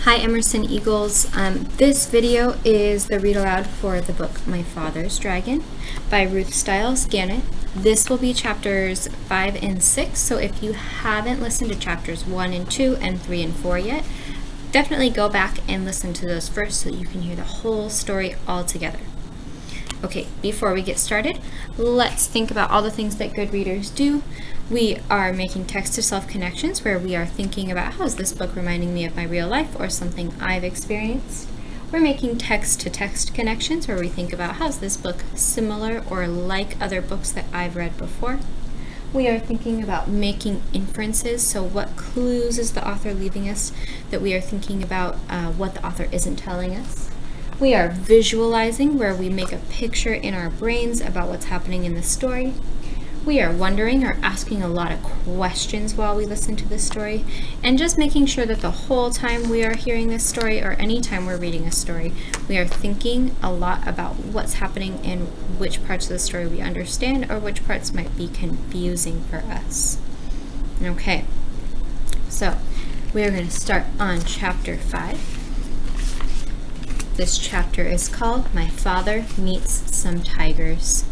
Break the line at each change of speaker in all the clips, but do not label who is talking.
Hi Emerson Eagles. This video is the read aloud for the book My Father's Dragon by Ruth Stiles Gannett. This will be chapters 5 and 6, so if you haven't listened to chapters 1 and 2 and 3 and 4 yet, definitely go back and listen to those first so that you can hear the whole story all together. Okay, before we get started, let's think about all the things that good readers do. We are making text-to-self connections where we are thinking about how is this book reminding me of my real life or something I've experienced. We're making text-to-text connections where we think about how is this book similar or like other books that I've read before. We are thinking about making inferences, so what clues is the author leaving us that we are thinking about what the author isn't telling us. We are visualizing, where we make a picture in our brains about what's happening in the story. We are wondering or asking a lot of questions while we listen to this story, and just making sure that the whole time we are hearing this story or any time we're reading a story, we are thinking a lot about what's happening and which parts of the story we understand or which parts might be confusing for us. Okay, so we are going to start on chapter 5. This chapter is called My Father Meets Some Tigers.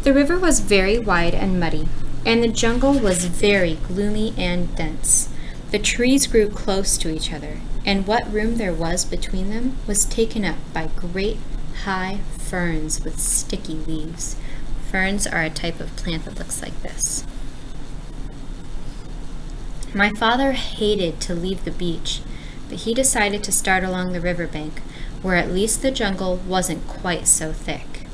The river was very wide and muddy, and the jungle was very gloomy and dense. The trees grew close to each other, and what room there was between them was taken up by great, high ferns with sticky leaves. Ferns are a type of plant that looks like this. My father hated to leave the beach, but he decided to start along the riverbank, where at least the jungle wasn't quite so thick.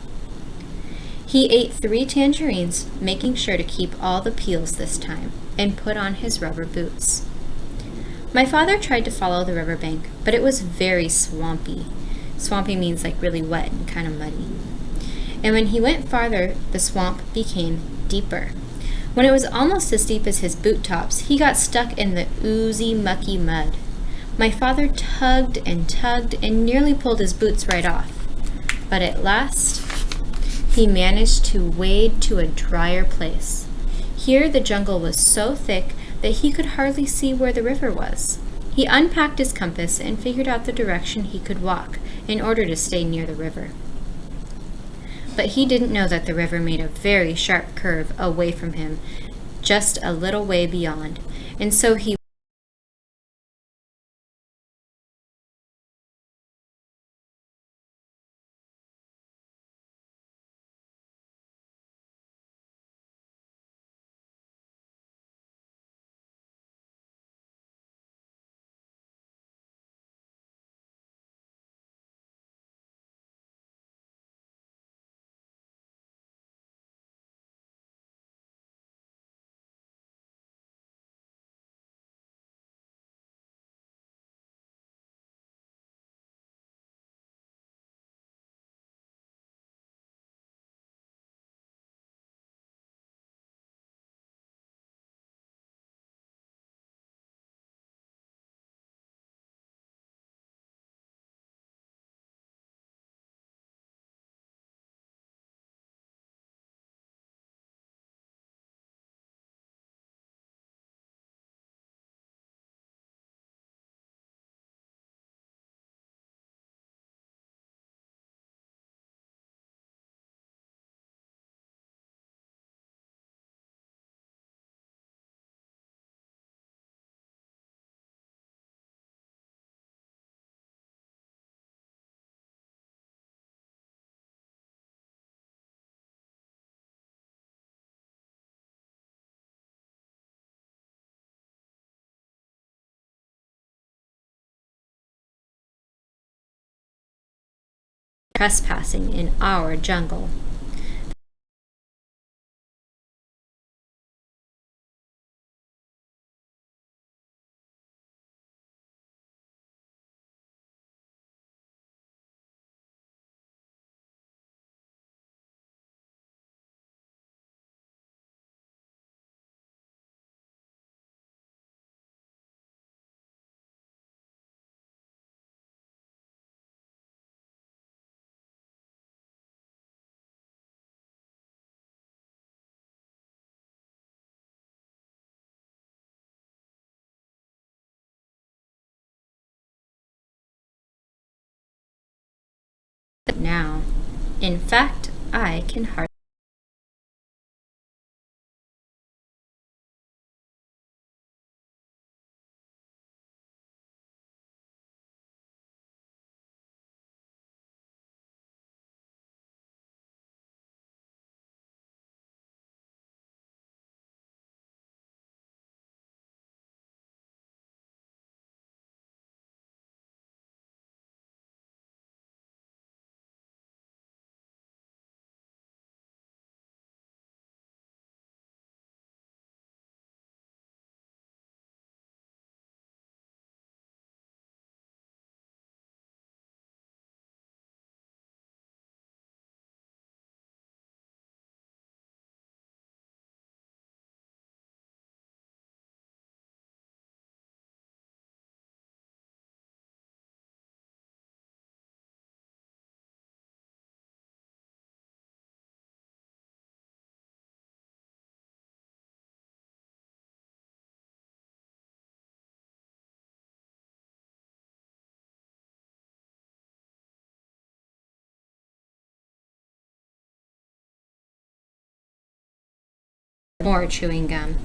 He ate 3 tangerines, making sure to keep all the peels this time, and put on his rubber boots. My father tried to follow the riverbank, but it was very swampy. Swampy means like really wet and kind of muddy. And when he went farther, the swamp became deeper. When it was almost as deep as his boot tops, he got stuck in the oozy, mucky mud. My father tugged and nearly pulled his boots right off. But at last, he managed to wade to a drier place. Here the jungle was so thick that he could hardly see where the river was. He unpacked his compass and figured out the direction he could walk in order to stay near the river. But he didn't know that the river made a very sharp curve away from him, just a little way beyond, and so he trespassing in our jungle. now. In fact, I can hardly more chewing gum.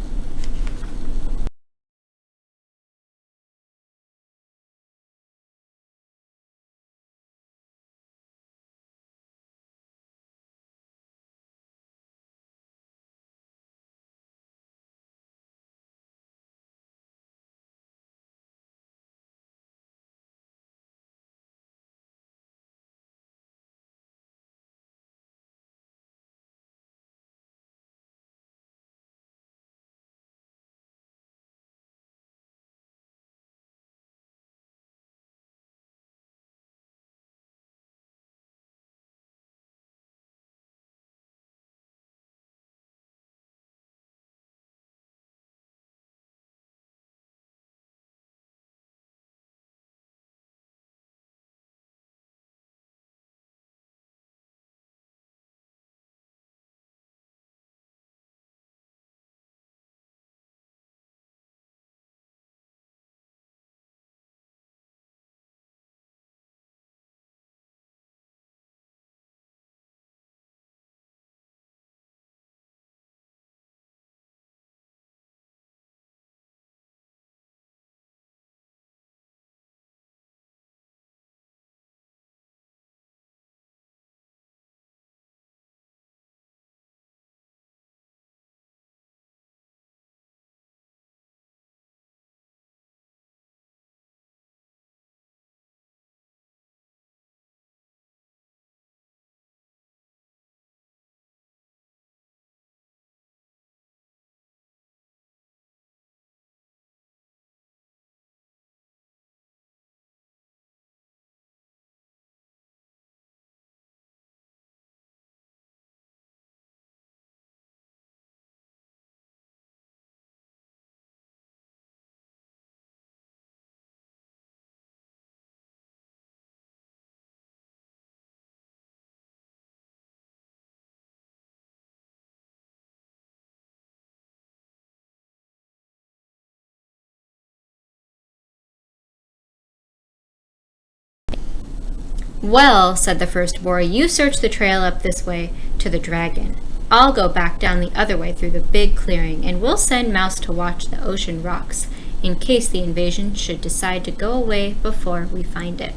Well, said the first boar, you search the trail up this way to the dragon. I'll go back down the other way through the big clearing, and we'll send Mouse to watch the ocean rocks, in case the invasion should decide to go away before we find it.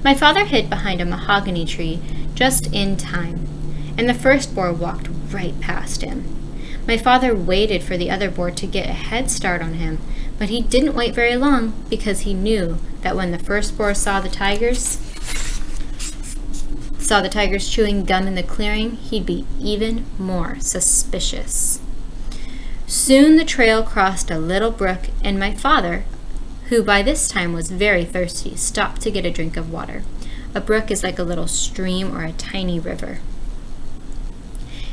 My father hid behind a mahogany tree just in time, and the first boar walked right past him. My father waited for the other boar to get a head start on him, but he didn't wait very long because he knew that when the first boar saw the tigers chewing gum in the clearing, he'd be even more suspicious. Soon the trail crossed a little brook, and my father, who by this time was very thirsty, stopped to get a drink of water. A brook is like a little stream or a tiny river.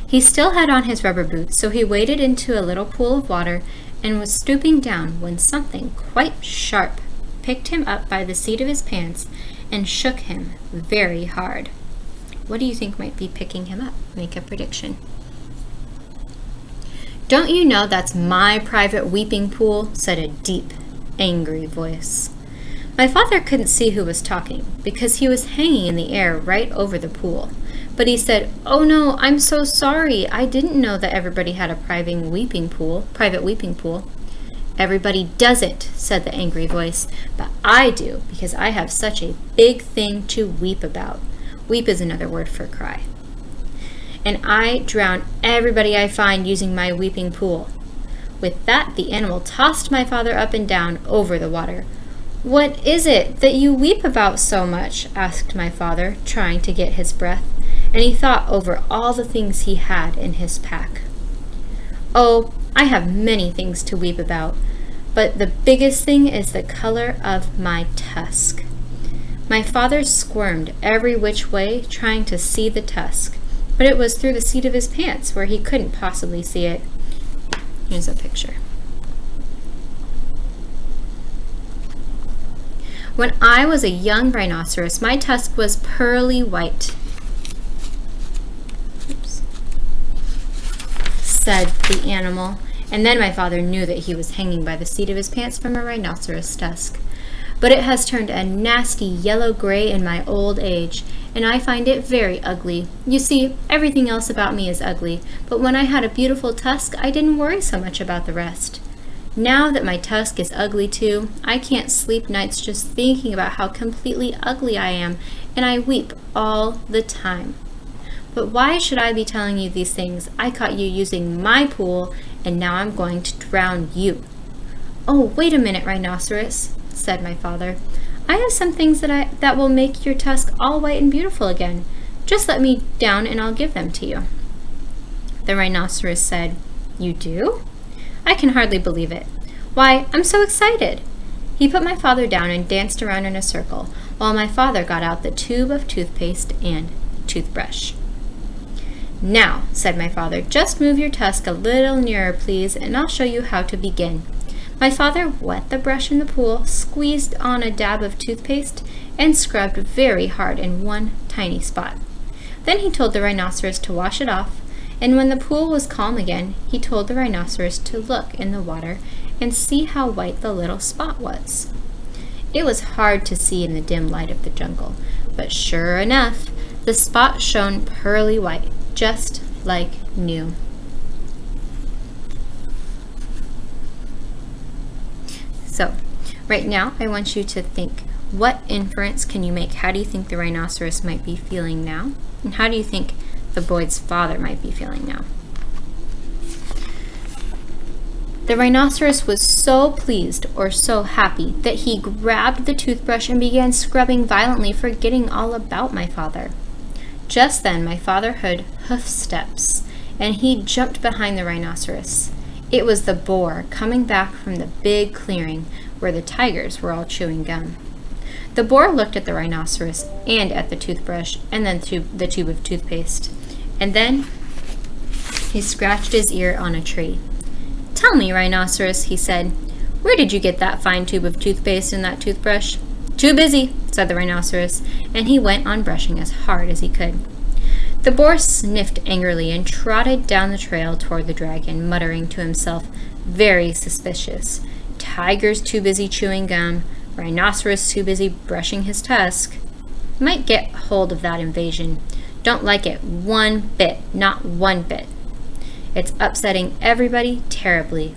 He still had on his rubber boots, so he waded into a little pool of water and was stooping down when something quite sharp picked him up by the seat of his pants and shook him very hard. What do you think might be picking him up? Make a prediction. Don't you know that's my private weeping pool? Said a deep, angry voice. My father couldn't see who was talking because he was hanging in the air right over the pool. But he said, "Oh no, I'm so sorry. I didn't know that everybody had a private weeping pool. "Everybody doesn't," said the angry voice, "but I do because I have such a big thing to weep about." Weep is another word for cry. "And I drown everybody I find using my weeping pool." With that, the animal tossed my father up and down over the water. "What is it that you weep about so much?" asked my father, trying to get his breath, and he thought over all the things he had in his pack. "Oh, I have many things to weep about, but the biggest thing is the color of my tusk." My father squirmed every which way, trying to see the tusk, but it was through the seat of his pants where he couldn't possibly see it. Here's a picture. When I was a young rhinoceros, my tusk was pearly white. Said the animal, and then my father knew that he was hanging by the seat of his pants from a rhinoceros tusk. "But it has turned a nasty yellow-gray in my old age, and I find it very ugly. You see, everything else about me is ugly, but when I had a beautiful tusk, I didn't worry so much about the rest. Now that my tusk is ugly too, I can't sleep nights just thinking about how completely ugly I am, and I weep all the time. But why should I be telling you these things? I caught you using my pool, and now I'm going to drown you." "Oh, wait a minute, Rhinoceros," said my father. "I have some things that will make your tusk all white and beautiful again. Just let me down and I'll give them to you." The rhinoceros said, "You do? I can hardly believe it. Why, I'm so excited." He put my father down and danced around in a circle, while my father got out the tube of toothpaste and toothbrush. "Now," said my father, "just move your tusk a little nearer, please, and I'll show you how to begin." My father wet the brush in the pool, squeezed on a dab of toothpaste, and scrubbed very hard in one tiny spot. Then he told the rhinoceros to wash it off, and when the pool was calm again, he told the rhinoceros to look in the water and see how white the little spot was. It was hard to see in the dim light of the jungle, but sure enough, the spot shone pearly white, just like new. So, right now, I want you to think, what inference can you make? How do you think the rhinoceros might be feeling now? And how do you think the boy's father might be feeling now? The rhinoceros was so pleased or so happy that he grabbed the toothbrush and began scrubbing violently, forgetting all about my father. Just then, my father heard hoof steps, and he jumped behind the rhinoceros. It was the boar coming back from the big clearing where the tigers were all chewing gum. The boar looked at the rhinoceros and at the toothbrush and then the tube of toothpaste. And then he scratched his ear on a tree. "Tell me, rhinoceros," he said, "where did you get that fine tube of toothpaste and that toothbrush?" "Too busy," said the rhinoceros, and he went on brushing as hard as he could. The boar sniffed angrily and trotted down the trail toward the dragon, muttering to himself, "Very suspicious. Tiger's too busy chewing gum. Rhinoceros too busy brushing his tusk. Might get hold of that invasion. Don't like it one bit, not one bit. It's upsetting everybody terribly.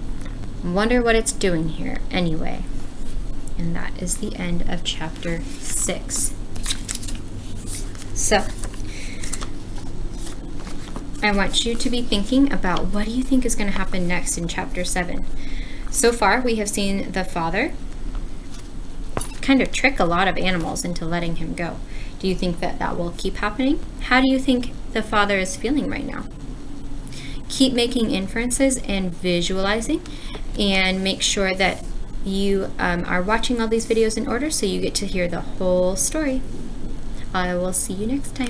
Wonder what it's doing here anyway." And that is the end of chapter 6. So, I want you to be thinking about what do you think is going to happen next in chapter 7. So far, we have seen the father kind of trick a lot of animals into letting him go. Do you think that that will keep happening? How do you think the father is feeling right now? Keep making inferences and visualizing, and make sure that you are watching all these videos in order so you get to hear the whole story. I will see you next time.